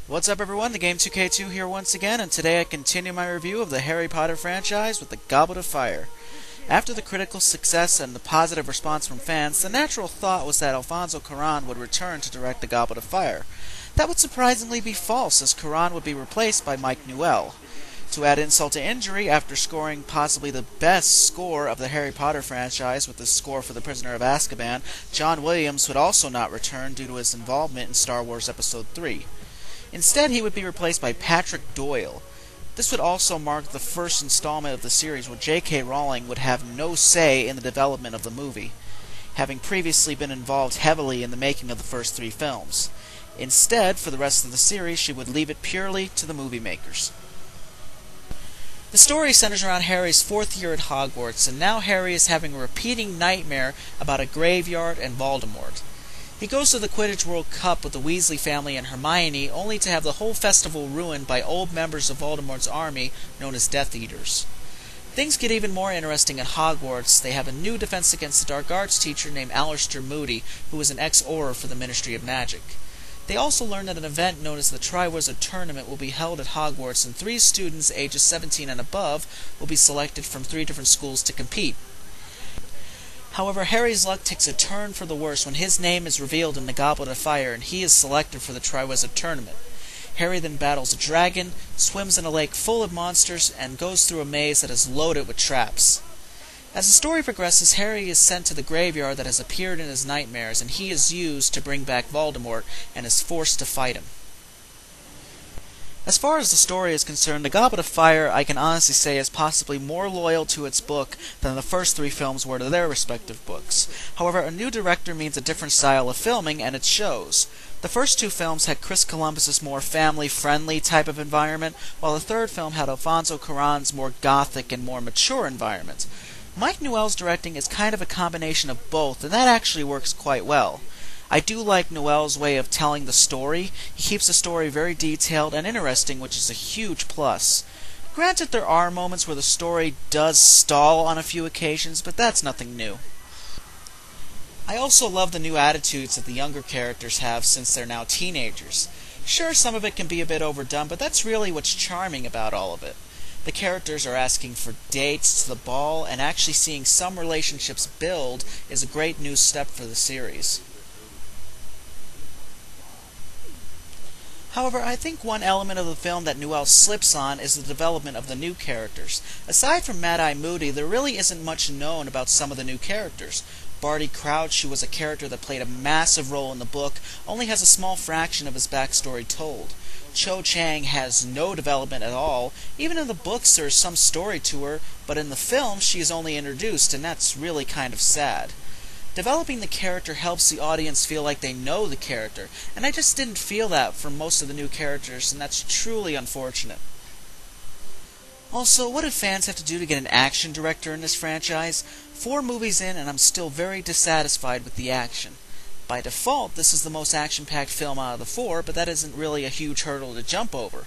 What's up everyone, the Game 2K2 here once again, and today I continue my review of the Harry Potter franchise with the Goblet of Fire. After the critical success and the positive response from fans, the natural thought was that Alfonso Cuarón would return to direct the Goblet of Fire. That would surprisingly be false, as Cuarón would be replaced by Mike Newell. To add insult to injury, after scoring possibly the best score of the Harry Potter franchise with the score for The Prisoner of Azkaban, John Williams would also not return due to his involvement in Star Wars Episode 3. Instead, he would be replaced by Patrick Doyle. This would also mark the first installment of the series where J.K. Rowling would have no say in the development of the movie, having previously been involved heavily in the making of the first three films. Instead, for the rest of the series, she would leave it purely to the movie makers. The story centers around Harry's fourth year at Hogwarts, and now Harry is having a repeating nightmare about a graveyard and Voldemort. He goes to the Quidditch World Cup with the Weasley family and Hermione, only to have the whole festival ruined by old members of Voldemort's army known as Death Eaters. Things get even more interesting at Hogwarts. They have a new Defense Against the Dark Arts teacher named Aleister Moody, who is an ex-Auror for the Ministry of Magic. They also learn that an event known as the Triwizard Tournament will be held at Hogwarts, and 3 students ages 17 and above will be selected from 3 different schools to compete. However, Harry's luck takes a turn for the worse when his name is revealed in the Goblet of Fire and he is selected for the Triwizard Tournament. Harry then battles a dragon, swims in a lake full of monsters, and goes through a maze that is loaded with traps. As the story progresses, Harry is sent to the graveyard that has appeared in his nightmares, and he is used to bring back Voldemort and is forced to fight him. As far as the story is concerned, The Goblet of Fire, I can honestly say, is possibly more loyal to its book than the first 3 films were to their respective books. However, a new director means a different style of filming, and it shows. The first 2 films had Chris Columbus's more family-friendly type of environment, while the third film had Alfonso Cuarón's more gothic and more mature environment. Mike Newell's directing is kind of a combination of both, and that actually works quite well. I do like Newell's way of telling the story. He keeps the story very detailed and interesting, which is a huge plus. Granted, there are moments where the story does stall on a few occasions, but that's nothing new. I also love the new attitudes that the younger characters have since they're now teenagers. Sure, some of it can be a bit overdone, but that's really what's charming about all of it. The characters are asking for dates to the ball, and actually seeing some relationships build is a great new step for the series. However, I think one element of the film that Newell slips on is the development of the new characters. Aside from Mad-Eye Moody, there really isn't much known about some of the new characters. Barty Crouch, who was a character that played a massive role in the book, only has a small fraction of his backstory told. Cho Chang has no development at all. Even in the books there is some story to her, but in the film she is only introduced, and that's really kind of sad. Developing the character helps the audience feel like they know the character, and I just didn't feel that for most of the new characters, and that's truly unfortunate. Also, what do fans have to do to get an action director in this franchise? 4 movies in, and I'm still very dissatisfied with the action. By default, this is the most action-packed film out of the 4, but that isn't really a huge hurdle to jump over.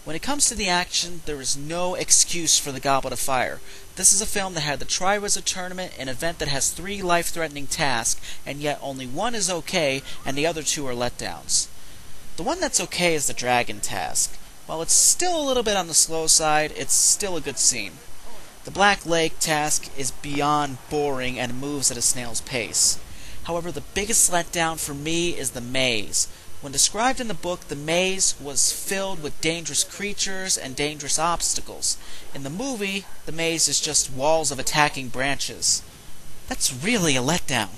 When it comes to the action, there is no excuse for The Goblet of Fire. This is a film that had the Triwizard Tournament, an event that has 3 life-threatening tasks, and yet only 1 is okay, and the other 2 are letdowns. The one that's okay is the Dragon task. While it's still a little bit on the slow side, it's still a good scene. The Black Lake task is beyond boring and moves at a snail's pace. However, the biggest letdown for me is the maze. When described in the book, the maze was filled with dangerous creatures and dangerous obstacles. In the movie, the maze is just walls of attacking branches. That's really a letdown.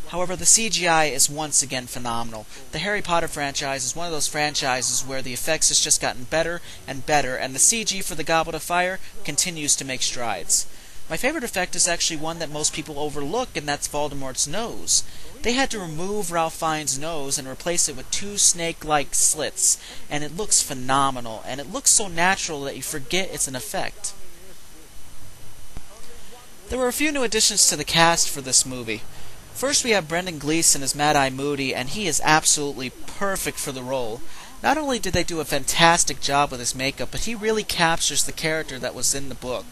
However, the CGI is once again phenomenal. The Harry Potter franchise is one of those franchises where the effects has just gotten better and better, and the CG for the Goblet of Fire continues to make strides. My favorite effect is actually one that most people overlook, and that's Voldemort's nose. They had to remove Ralph Fiennes' nose and replace it with 2 snake-like slits, and it looks phenomenal, and it looks so natural that you forget it's an effect. There were a few new additions to the cast for this movie. First, we have Brendan Gleeson as Mad-Eye Moody, and he is absolutely perfect for the role. Not only did they do a fantastic job with his makeup, but he really captures the character that was in the book.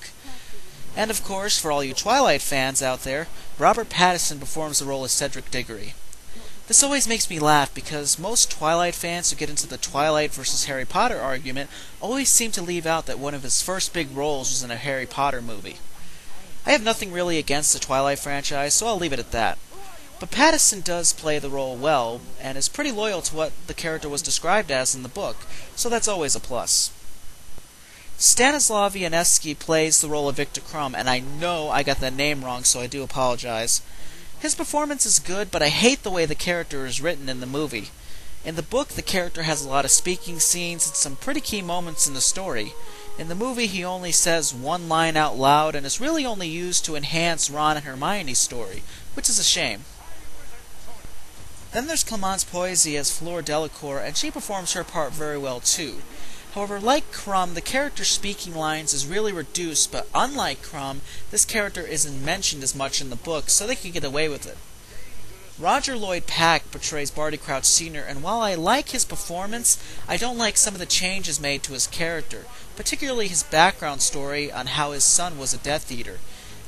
And of course, for all you Twilight fans out there, Robert Pattinson performs the role as Cedric Diggory. This always makes me laugh because most Twilight fans who get into the Twilight versus Harry Potter argument always seem to leave out that one of his first big roles was in a Harry Potter movie. I have nothing really against the Twilight franchise, so I'll leave it at that. But Pattinson does play the role well, and is pretty loyal to what the character was described as in the book, so that's always a plus. Stanislav Ionescu plays the role of Victor Krum, and I know I got that name wrong, so I do apologize. His performance is good, but I hate the way the character is written in the movie. In the book, the character has a lot of speaking scenes and some pretty key moments in the story. In the movie, he only says one line out loud, and is really only used to enhance Ron and Hermione's story, which is a shame. Then there's Clemence Poésy as Fleur Delacour, and she performs her part very well too. However, like Krum, the character's speaking lines is really reduced, but unlike Krum, this character isn't mentioned as much in the book, so they could get away with it. Roger Lloyd Pack portrays Barty Crouch Sr., and while I like his performance, I don't like some of the changes made to his character, particularly his background story on how his son was a Death Eater.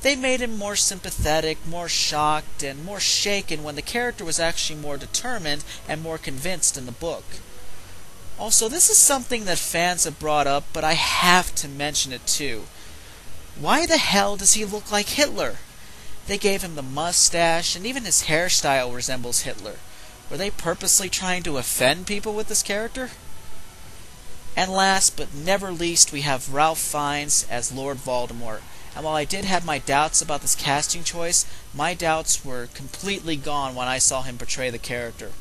They made him more sympathetic, more shocked, and more shaken when the character was actually more determined and more convinced in the book. Also, this is something that fans have brought up, but I have to mention it too. Why the hell does he look like Hitler? They gave him the mustache, and even his hairstyle resembles Hitler. Were they purposely trying to offend people with this character? And last but never least, we have Ralph Fiennes as Lord Voldemort. And while I did have my doubts about this casting choice, my doubts were completely gone when I saw him portray the character.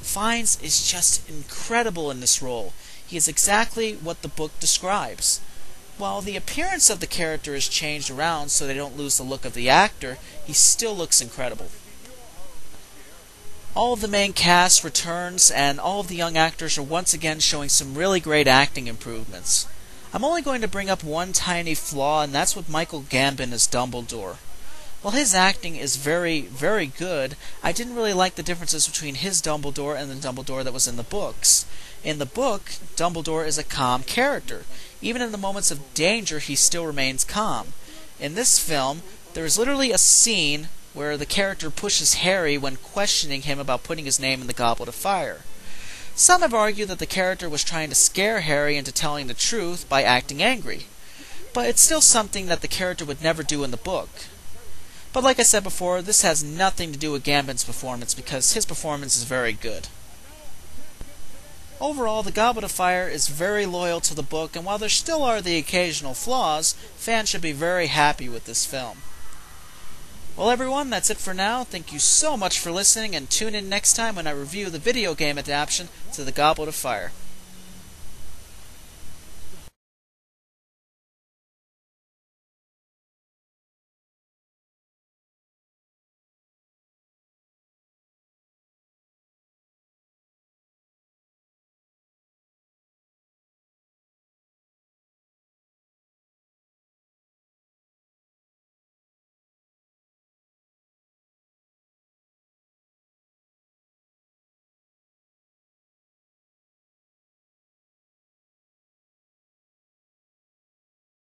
Fiennes is just incredible in this role. He is exactly what the book describes. While the appearance of the character is changed around so they don't lose the look of the actor, he still looks incredible. All of the main cast returns, and all of the young actors are once again showing some really great acting improvements. I'm only going to bring up one tiny flaw, and that's with Michael Gambon as Dumbledore. While his acting is very, very good, I didn't really like the differences between his Dumbledore and the Dumbledore that was in the books. In the book, Dumbledore is a calm character. Even in the moments of danger, he still remains calm. In this film, there is literally a scene where the character pushes Harry when questioning him about putting his name in the Goblet of Fire. Some have argued that the character was trying to scare Harry into telling the truth by acting angry. But it's still something that the character would never do in the book. But like I said before, this has nothing to do with Gambon's performance because his performance is very good. Overall, The Goblet of Fire is very loyal to the book, and while there still are the occasional flaws, fans should be very happy with this film. Well everyone, that's it for now. Thank you so much for listening, and tune in next time when I review the video game adaptation to The Goblet of Fire.